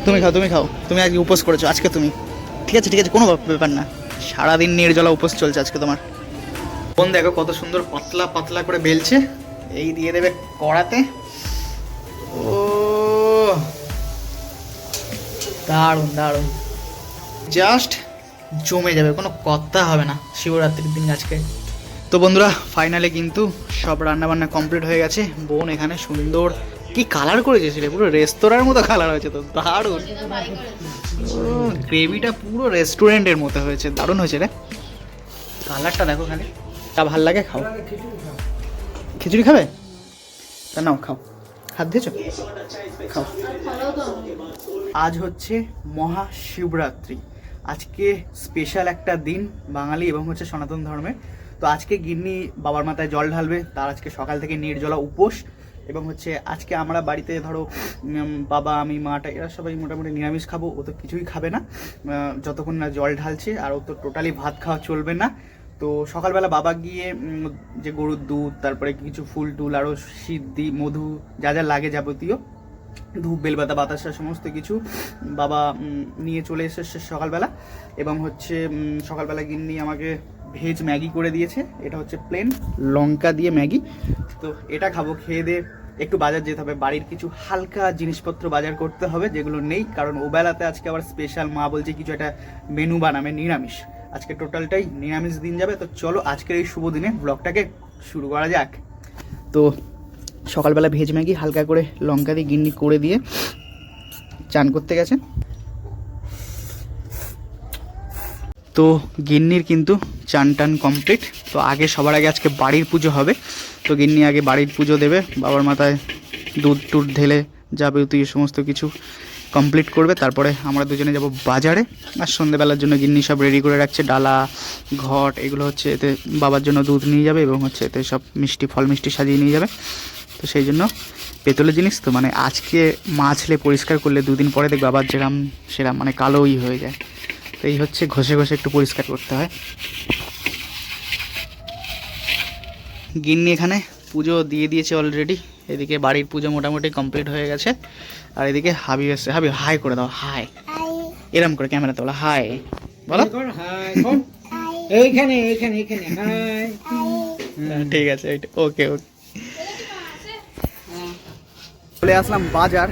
তুমি খাও, তুমি খাও, তুমি আজকে উপোস করেছো আজকে তুমি। ঠিক আছে ঠিক আছে, কোনো ব্যাপার না, সারাদিন নির্জলা উপোস চলছে আজকে তোমার। বোন দেখো কত সুন্দর পাতলা পাতলা করে বেলছে, এই দিয়ে দেবে কড়াতে। ও দারুণ দারুণ, জাস্ট জমে যাবে, কোনো কথা হবে না শিবরাত্রির দিন আজকে। তো বন্ধুরা ফাইনালি কিন্তু সব রান্নাবান্না কমপ্লিট হয়ে গেছে। বোন এখানে সুন্দর কি কালার করেছে, সেটা পুরো রেস্তোরাঁর মতো কালার হয়েছে, তো দারুণ। গ্রেভিটা পুরো রেস্টুরেন্টের মতো হয়েছে, দারুণ হয়েছে রে। কালারটা দেখো খালি, তা ভাল লাগে। খাও, খিচুড়ি খাবে? তা নাও খাও, হাত দিয়েছো, খাও। আজ হচ্ছে মহাশিবরাত্রি, আজকে স্পেশাল একটা দিন বাঙালি এবং হচ্ছে সনাতন ধর্মের। তো আজকে গিন্নি বাবার মাথায় জল ঢালবে, তার আজকে সকাল থেকে নির্জলা উপোস। এবং হচ্ছে আজকে আমরা বাড়িতে ধরো বাবা আমি মাটা এরা সবাই মোটামুটি নিরামিষ খাবো, ও তো কিছুই খাবে না যতক্ষণ না জল ঢালছে, আর ও তো টোটালি ভাত খাওয়া চলবে না। তো সকালবেলা বাবা গিয়ে যে গরুর দুধ, তারপরে কিছু ফুল টুল, আরও সিদ্ধি মধু যা যা লাগে যাবতীয়, ধূপ বেলপাতা বাতাসা সমস্ত কিছু বাবা নিয়ে চলে এসেছে সকালবেলা। এবং হচ্ছে সকালবেলা গিন্নি আমাকে ভেজ ম্যাগি করে দিয়েছে, এটা হচ্ছে প্লেন লঙ্কা দিয়ে ম্যাগি। তো এটা খাবো, খেয়ে দিয়ে একটু বাজার যেতে হবে, বাড়ির কিছু হালকা জিনিসপত্র বাজার করতে হবে যেগুলো নেই, কারণ ওবেলাতে আজকে আবার স্পেশাল মা বলছে কিছু একটা মেনু বানাবে নিরামিষ, আজকে টোটালটাই নিরামিষ দিন যাবে। তো চলো আজকের এই শুভ দিনে ব্লগটাকে শুরু করা যাক। তো সকালবেলা ভেজ ম্যাগি হালকা করে লঙ্কা দিয়ে গিন্নি করে দিয়ে চান করতে গেছে। তো গিন্নির কিন্তু চান টান কমপ্লিট। তো আগে সবার আগে আজকে বাড়ির পুজো হবে, তো গিন্নি আগে বাড়ির পুজো দেবে, বাবার মাথায় দুধ টুধ ঢেলে যাবতীয় সমস্ত কিছু কমপ্লিট করবে। তারপরে আমরা দুজনে যাব বাজারে, আর সন্ধ্যেবেলার জন্য গিন্নি সব রেডি করে রাখছে, ডালা ঘট এগুলো হচ্ছে, এতে বাবার জন্য দুধ নিয়ে যাবে এবং হচ্ছে এতে সব মিষ্টি ফল মিষ্টি সাজিয়ে নিয়ে যাবে। তো সেই জন্য পেতলের জিনিস তো, মানে আজকে মাছলে পরিষ্কার করলে দুদিন পরে দেখবে আবার সেরাম মানে কালোই হয়ে যায়। তো এই হচ্ছে ঘষে ঘষে একটু পরিষ্কার করতে হয়। গিন্নি এখানে পুজো দিয়ে দিয়েছে অলরেডি, এদিকে বাড়ির পুজো মোটামুটি কমপ্লিট হয়ে গেছে। আর এদিকে হাবি এসে, হাবি হাই করে দাও, হাই এরম করে ক্যামেরা তোলা, হাই বলো, এইখানে এইখানে এইখানে হাই। ঠিক আছে, ওকে ওকে। চলে আসলাম বাজার,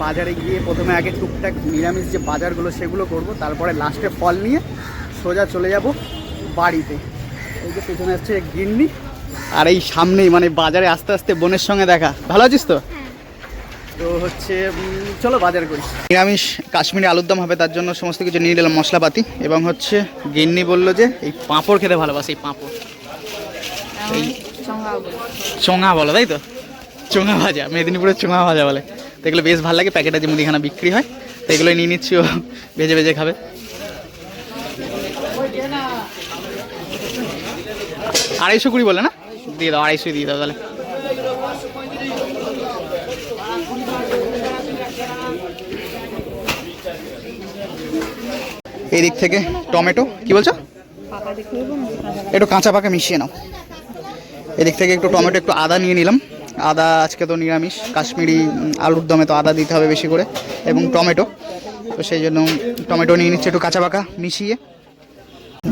বাজারে গিয়ে প্রথমে আগে টুকটাক নিরামিষ যে বাজারগুলো সেগুলো করব, তারপরে লাস্টে ফল নিয়ে সোজা চলে যাব বাড়িতে। এই যে পেছনে আসছে গিন্নি, আর এই সামনেই মানে বাজারে আস্তে আস্তে বোনের সঙ্গে দেখা। ভালো আছিস তো? তো হচ্ছে চলো বাজার করি। নিরামিষ কাশ্মীরি আলুর দম হবে, তার জন্য সমস্ত কিছু নিয়ে নিলাম মশলাপাতি। এবং হচ্ছে গিন্নি বললো যে এই পাঁপড় খেতে ভালোবাসে, এই পাঁপড়, এই চোঙা বলো তাই তো, চোঙা ভাজা, মেদিনীপুরের চোঙা ভাজা বলে। তো এগুলো বেশ ভালো লাগে, প্যাকেটে যে মুদিখানা বিক্রি হয়, তো এগুলোই নিয়ে নিচ্ছি, ও ভেজে ভেজে খাবে। আড়াইশো কুড়ি বলে না, দিয়ে দাও, আড়াইশো দিয়ে দাও তাহলে। এই দিক থেকে টমেটো, কি বলছো? একটু কাঁচা পাকা মিশিয়ে নাও। এদিক থেকে একটু টমেটো, একটু আদা নিয়ে নিলাম। আদা আজকে তো নিরামিষ, কাশ্মীরি আলুর দমে তো আদা দিতে হবে বেশি করে, এবং টমেটো, তো সেই জন্য টমেটো নিয়ে নিচ্ছে একটু কাঁচা পাকা মিশিয়ে।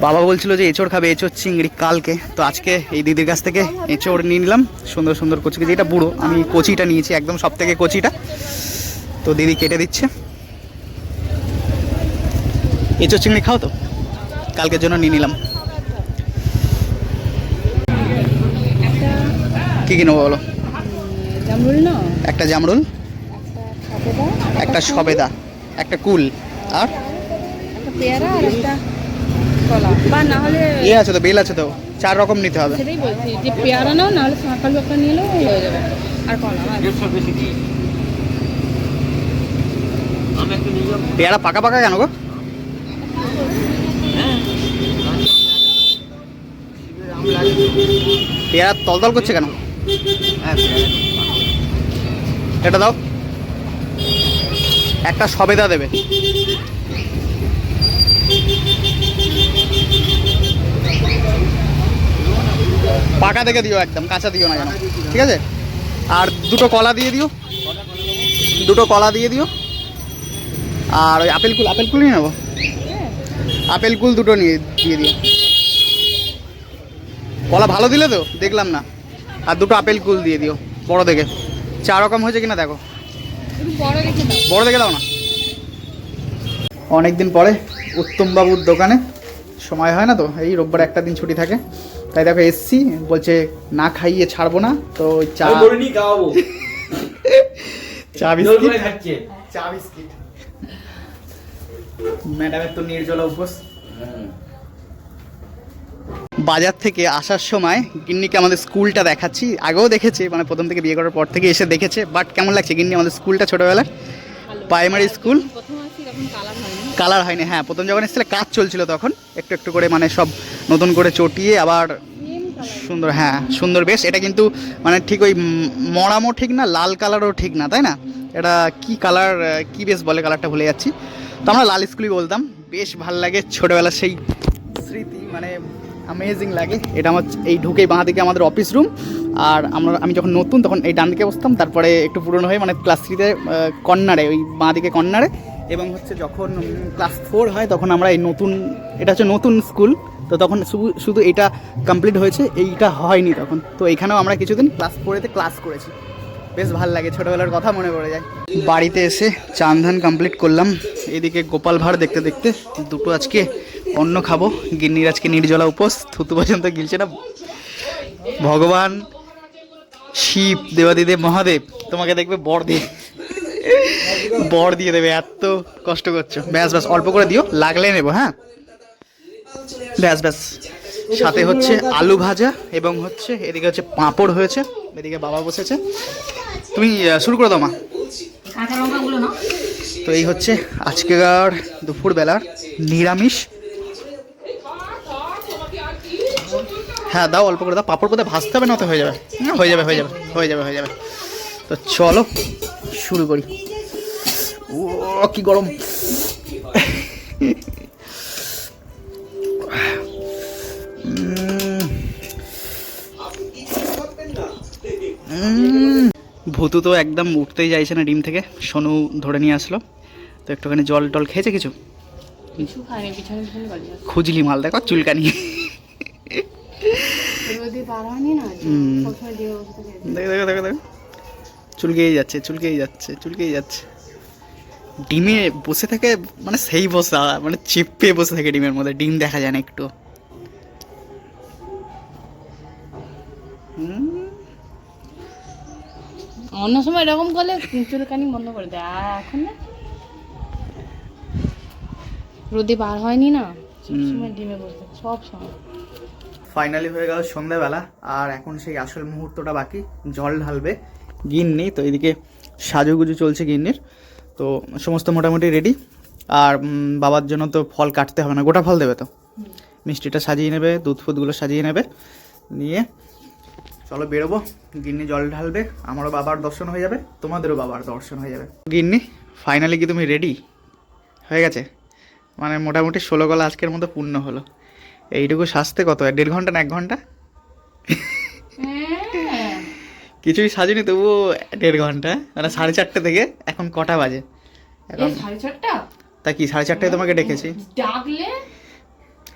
বাবা বলছিল যে এঁচড় খাবে, এঁচড় চিংড়ি কালকে, তো আজকে এই দিদির কাছ থেকে এঁচড় নিয়ে নিলাম, সুন্দর সুন্দর কচি কচি, এটা বুড়ো, আমি কচিটা নিয়েছি একদম সব থেকে কচিটা। তো দিদি কেটে দিচ্ছে। এঁচড় চিংড়ি খাও তো, কালকের জন্য নিয়ে নিলাম। কী কিনবো বলো? একটা জামরুল, একটা সবেদা, একটা কুল, আর ইয়ে আছে তো, বেল আছে তো, 4 রকম নিতে হবে। সেটাই বলছি যে পেয়ারা নাও, নাহলে শাঁকাল বাঁকা নিলেও হয়ে যাবে, আর কলা। পেয়ারা পাকা পাকা কেন গো? পেয়ারা তলতল করছে কেন? এটা দাও, একটা সবেদা দেবে। পাকা দেখে দিও, একদম কাঁচা দিও না যেন, ঠিক আছে? আর দুটো কলা দিয়ে দিও, দুটো কলা দিয়ে দিও, আর ওই আপেল কুল নিয়ে নেবো, আপেল কুল দুটো নিয়ে দিয়ে দিও। কলা ভালো দিলে তো দেখলাম না, আর দুটো আপেল কুল দিয়ে দিও বড় দেখে। 4 রকম হয়েছে কিনা দেখো, বড় দেখে দাও না। অনেকদিন পরে উত্তমবাবুর দোকানে, সময় হয় না তো, এই রোববার একটা দিন ছুটি থাকে, তাই দেখো এসছি, বলছে না খাইয়ে ছাড়বো না, তো চা চা বিস্কিট ম্যাডামের তো নির্জলা উপোস। বাজার থেকে আসার সময় গিন্নিকে আমাদের স্কুলটা দেখাচ্ছি, আগেও দেখেছে, মানে প্রথম থেকে বিয়ে করার পর থেকে এসে দেখেছে, বাট কেমন লাগছে গিন্নি আমাদের স্কুলটা? ছোটোবেলায় প্রাইমারি স্কুল, কালার হয়নি। হ্যাঁ, প্রথম যখন এসেছিলে কাজ চলছিল, তখন একটু একটু করে মানে সব নতুন করে চটিয়ে আবার সুন্দর, হ্যাঁ সুন্দর বেশ। এটা কিন্তু মানে ঠিক ওই মরামও ঠিক না, লাল কালারও ঠিক না, তাই না? এটা কি কালার, কি বেশ বলে, কালারটা ভুলে যাচ্ছি। তো আমরা লাল স্কুলই বলতাম, বেশ ভাল লাগে ছোটোবেলার সেই স্মৃতি, মানে অ্যামেজিং লাগে। এটা আমার এই ঢুকেই বাঁ দিকে আমাদের অফিস রুম, আর আমি যখন নতুন তখন এই ডান দিকে বসতাম, তারপরে একটু পুরনো হয়ে মানে ক্লাস 3-তে কর্নারে, ওই বাঁ দিকে কর্নারে, এবং হচ্ছে যখন ক্লাস 4 হয় তখন আমরা এই নতুন, এটা হচ্ছে নতুন স্কুল, তো তখন শুধু এটা কমপ্লিট হয়েছে, এইটা হয়নি তখন। তো এখানেও আমরা কিছুদিন ক্লাস 4-তে ক্লাস করেছি, বেশ ভালো লাগে, ছোটোবেলার কথা মনে পড়ে যায়। বাড়িতে এসে চান ধান কমপ্লিট করলাম, এদিকে গোপাল ভাঁড় দেখতে দেখতে দুটো আজকে অন্ন খাবো। গিন্নির আজকে নির্জলা উপোস, থুতু পর্যন্ত গিলছে না। ভগবান শিব, দেবাদিদেব, মহাদেব তোমাকে দেখবে বর দিয়ে দেবে, এত কষ্ট করছো। ব্যাস অল্প করে দিও, লাগলে নেবো। হ্যাঁ ব্যাস। সাথে হচ্ছে আলু ভাজা, এবং হচ্ছে এদিকে হচ্ছে পাঁপড় হয়েছে, এদিকে বাবা বসেছে। তুমি শুরু করে দাও মা। তো এই হচ্ছে আজকের দুপুরবেলার নিরামিষ। হ্যাঁ দাও, অল্প করে দাও। পাঁপড় কোথায় ভাজতে হবে না, তো হয়ে যাবে। তো চলো শুরু করি। ও কি গরম! ভূতু তো একদম উঠতেই চাইছে না ডিম থেকে, সোনু ধরে নিয়ে আসলো। তো একটুখানি জল টল খেয়েছে, কিছু খুঁজলি মাল, দেখো চুলকানি। দেখো চুলকেই যাচ্ছে। ডিমে বসে থাকে, মানে সেই বসা, মানে চেপে বসে থাকে ডিমের মধ্যে, ডিম দেখা যায় না একটু। অন্য সময় এরকম করলে চুলকানি বন্ধ করে দেয়, আর এখন না, রোদে বার হয়নি না, সবসময় ডিমে বসে, সব সময়। ফাইনালি হয়ে গেল সন্ধ্যাবেলা, আর এখন সেই আসল মুহূর্তটা বাকি, জল ঢালবে গিন্নি। তো এদিকে সাজুগুজু চলছে গিন্নির, তো সমস্ত মোটামুটি রেডি। আর বাবার জন্য তো ফল কাটতে হবে না, গোটা ফল দেবে তো, মিষ্টিটা সাজিয়ে নেবে, দুধ ফুধগুলো সাজিয়ে নেবে, নিয়ে চলো বেরোবো। গিন্নি জল ঢালবে, আমারও বাবার দর্শন হয়ে যাবে, তোমাদেরও বাবার দর্শন হয়ে যাবে। গিন্নি ফাইনালি কি তুমি রেডি হয়ে গেছে? মানে মোটামুটি 16 গলা আজকের মতো পূর্ণ হলো। এইটুকু সাজতে কত, 1.5 ঘন্টা না 1 ঘন্টা? কিছুই সাজিনি, তবুও 1.5 ঘন্টা, মানে 4:30 থেকে এখন কটা বাজে? এখন 4:30। তা কি 4:30টায় তোমাকে ডেকেছি, ডাকলে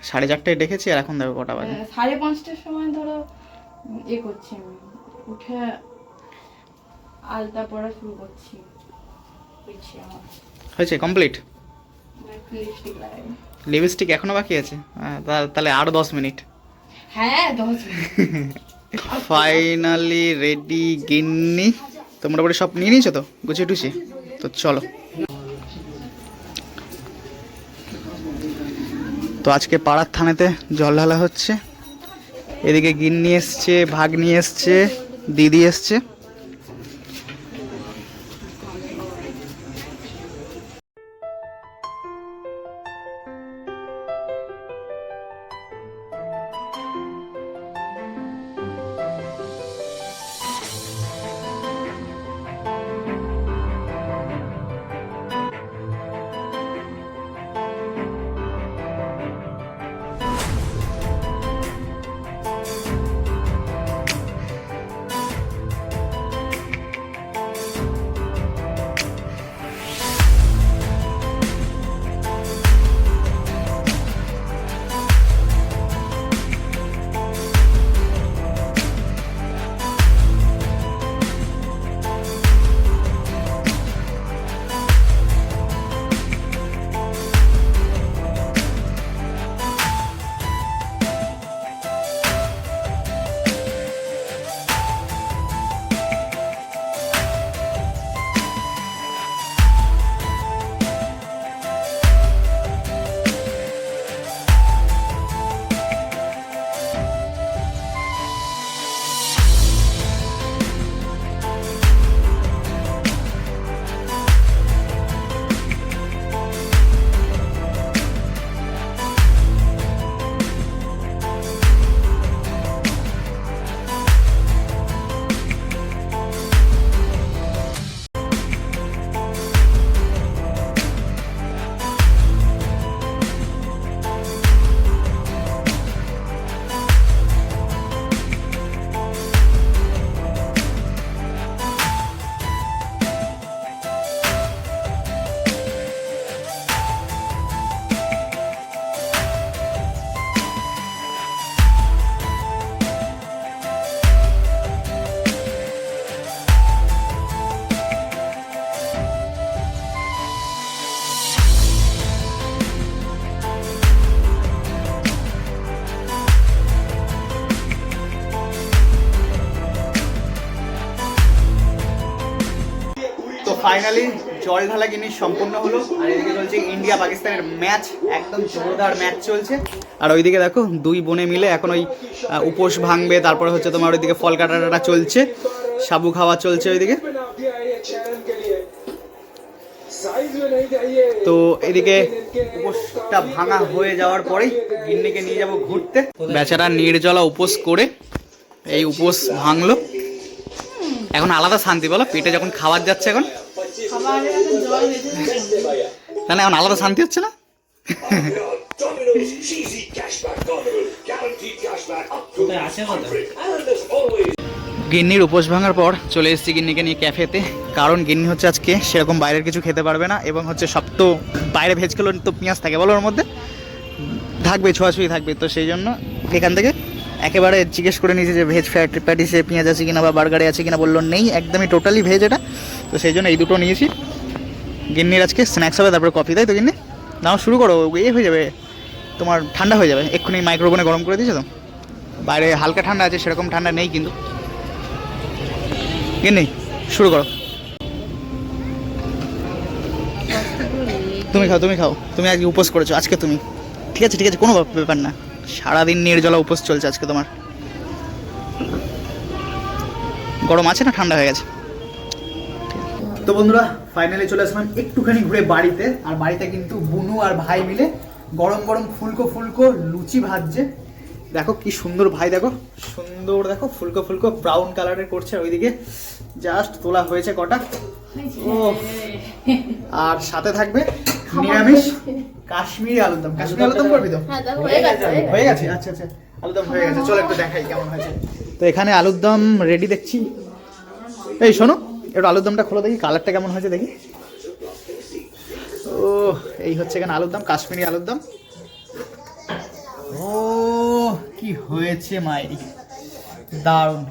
4:30টায় ডেকেছি, আর এখন দেখো কটা বাজে। 5:30টার সময় ধরো করছি, আমি উঠে আলতা পড়া শুরু করছি। হয়েছে কমপ্লিট? লিপস্টিক এখনো বাকি আছে? তাহলে আরো 10 মিনিট। হ্যাঁ 10 মিনিট। ফাইনালি রেডি গিন্নি। তো মোটামুটি সব নিয়ে নিয়েছো তো, গুছিয়ে টুছিয়ে? তো চলো। তো আজকে পাড়ার থানেতে জল ঢালা হচ্ছে, এদিকে গিন্নি এসছে, ভাগ্নি এসছে, দিদি এসছে। ফাইনালি জল ঢালা জিনিস সম্পূর্ণ হলো। আর এদিকে চলছে ইন্ডিয়া পাকিস্তানের ম্যাচ, একদম জোরদার ম্যাচ চলছে। আর ওইদিকে দেখো দুই বোনে মিলে এখন ওই উপোস ভাঙবে, তারপরে হচ্ছে তোমার ওইদিকে ফল কাটাটা চলছে, সাবু খাওয়া চলছে ওইদিকে। তো এদিকে উপোসটা ভাঙা হয়ে যাওয়ার পরেই গিন্নিকে নিয়ে যাব ঘুরতে। বেচারা নির্জলা উপোস করে এই উপোস ভাঙলো, এখন আলাদা শান্তি বলো, পেটে যখন খাবার যাচ্ছে এখন, তাহলে এখন আলাদা শান্তি হচ্ছে না? গিন্নির উপোস ভাঙার পর চলে এসেছি গিন্নিকে নিয়ে ক্যাফেতে, কারণ গিন্নি হচ্ছে আজকে সেরকম বাইরের কিছু খেতে পারবে না, এবং হচ্ছে সব তো বাইরে ভেজ খেলো তো পেঁয়াজ থাকে বলো, ওর মধ্যে থাকবে, ছোঁয়াছুঁই থাকবে। তো সেই জন্য এখান থেকে একেবারে জিজ্ঞেস করে নিয়েছি যে ভেজ প্যাটিসে পেঁয়াজ আছে কিনা বা বার্গারে আছে কিনা, বললো নেই, একদমই টোটালি ভেজ এটা। তো সেই জন্য এই দুটো নিয়েছি। গিন্নির আজকে স্ন্যাক্স হবে, তারপরে কফি, তাই তো গিন্নি? নাও শুরু করো, ইয়ে হয়ে যাবে তোমার, ঠান্ডা হয়ে যাবে এক্ষুনি, মাইক্রোওভেনে গরম করে দিয়েছে তো, বাইরে হালকা ঠান্ডা আছে, সেরকম ঠান্ডা নেই কিন্তু। গিন্নি শুরু করো, তুমি খাও, তুমি খাও, তুমি আজকে উপোস করেছো আজকে তুমি, ঠিক আছে ঠিক আছে, কোনো ব্যাপার না, সারাদিন নির্জলা উপোস চলছে আজকে তোমার। গরম আছে না ঠান্ডা হয়ে গেছে? তো বন্ধুরা ফাইনালি চলে আসলাম একটুখানি ঘুরে বাড়িতে। আর বাড়িতে কিন্তু বুনু আর ভাই মিলে গরম গরম ফুলকো ফুলকো লুচি ভাজছে। দেখো কি সুন্দর ভাই, দেখো সুন্দর, দেখো ফুলকো ফুলকো ব্রাউন কালারের করছে, ওইদিকে জাস্ট তোলা হয়েছে কটা। ও আর সাথে থাকবে নিরামিষ কাশ্মীরি আলুদম। কাশ্মীরি আলুদম করবি তো? হয়ে গেছে, আচ্ছা আচ্ছা, আলুদম হয়ে গেছে, চলো একটু দেখাই কেমন হয়েছে। তো এখানে আলুদম রেডি দেখছি। এই শোনো, একটু আলুদমটা খোলো দেখি, কালারটা কেমন হয়েছে দেখি। ও এই হচ্ছে এখানে আলুদম, কাশ্মীরি আলুদম। ও কি হয়েছে মাইরি, দারুণ।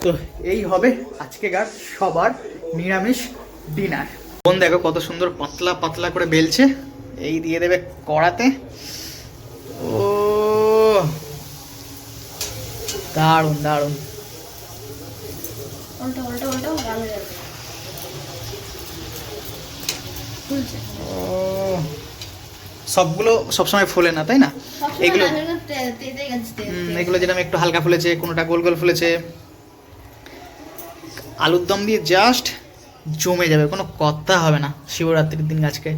তো এই হবে আজকেকার সবার নিরামিষ ডিনার। বোন দেখো কত সুন্দর পাতলা পাতলা করে বেলছে, এই দিয়ে দেবে কড়াতে। ও দারুণ দারুণ। সবগুলো সবসময় ফোলে না তাই না, এগুলো এগুলো যেরকম একটু হালকা ফুলেছে, কোনোটা গোল গোল ফুলেছে। আলুর দম দিয়ে জাস্ট জমে যাবে, কোনো কথা হবে না শিবরাত্রির দিন আজকে।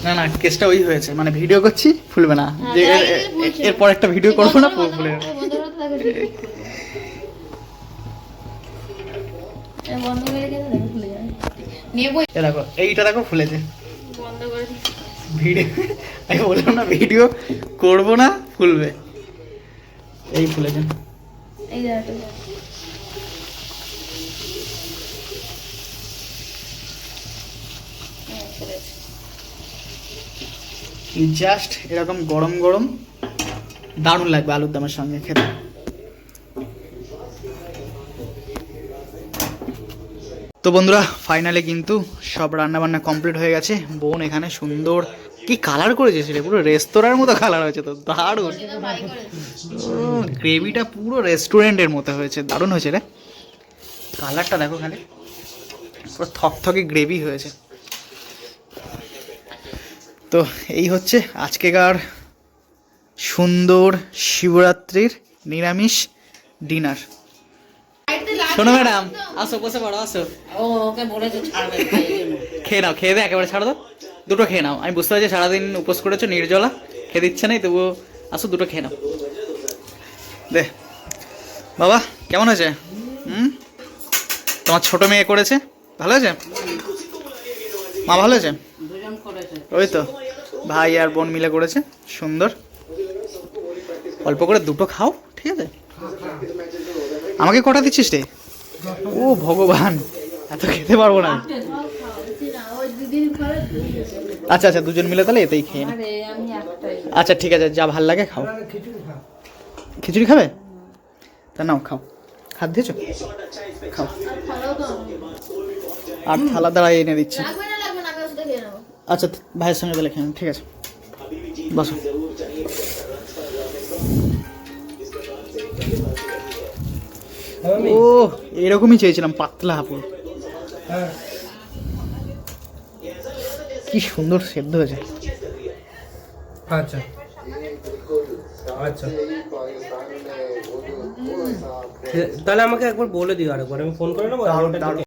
না না কেসটা ওই হয়েছে, মানে ভিডিও করছি ফুলবে না, যে এরপর একটা ভিডিও করবো না ফুলে। দেখো এইটা দেখো ফুলেছে, ভিডিও আমি বললাম না ভিডিও করবো না ফুলবে, এই ফুলেছে। জাস্ট এরকম গরম গরম দারুণ লাগবে আলুর দমের সঙ্গে খেতে। তো বন্ধুরা ফাইনালি কিন্তু সব রান্না বান্না কমপ্লিট হয়ে গেছে। বোন এখানে সুন্দর কি কালার করেছে, সেটা পুরো রেস্তোরাঁর মতো কালার হয়েছে, তো দারুণ। গ্রেভিটা পুরো রেস্টুরেন্টের মতো হয়েছে, দারুণ হয়েছে রে। কালারটা দেখো খালি, পুরো থকথকে গ্রেভি হয়েছে। তো এই হচ্ছে আজকেকার সুন্দর শিবরাত্রির নিরামিষ ডিনার। শোনো ম্যাডাম, আসো বসে পড়ো, আসো। খেয়ে নাও, খেয়ে দে একেবারে ছাড়ো, দুটো খেয়ে নাও। আমি বুঝতে পারছি সারাদিন উপোস করেছো, নির্জলা, খেতে ইচ্ছে নেই, তবুও আসো দুটো খেয়ে নাও। দে বাবা, কেমন হয়েছে? তোমার ছোট মেয়ে করেছে, ভালো হয়েছে? মা ভালো হয়েছে? ওই তো ভাই আর বোন মিলে করেছে, সুন্দর। অল্প করে দুটো খাও, ঠিক আছে? আমাকে কটা দিচ্ছিস রে? ও ভগবান, এত খেতে পারবো না। আচ্ছা আচ্ছা, দুজন মিলে তাহলে এতেই খেয়ে নি। আচ্ছা ঠিক আছে, যা ভাল লাগে খাও। খিচুড়ি খাবে? তা নাও খাও, হাত দিয়েছো, খাও। আর থালা দাঁড়াই এনে দিচ্ছি। আচ্ছা ভাইয়ের সঙ্গে তাহলে খেয়ে, ঠিক আছে। বসো। ও এরকমই চেয়েছিলাম, পাতলা হাপুর। কি সুন্দর সেদ্ধ হয়েছে। আচ্ছা আচ্ছা, তাহলে আমাকে একবার বলে দিও, আরেকবার আমি ফোন করে নেবো।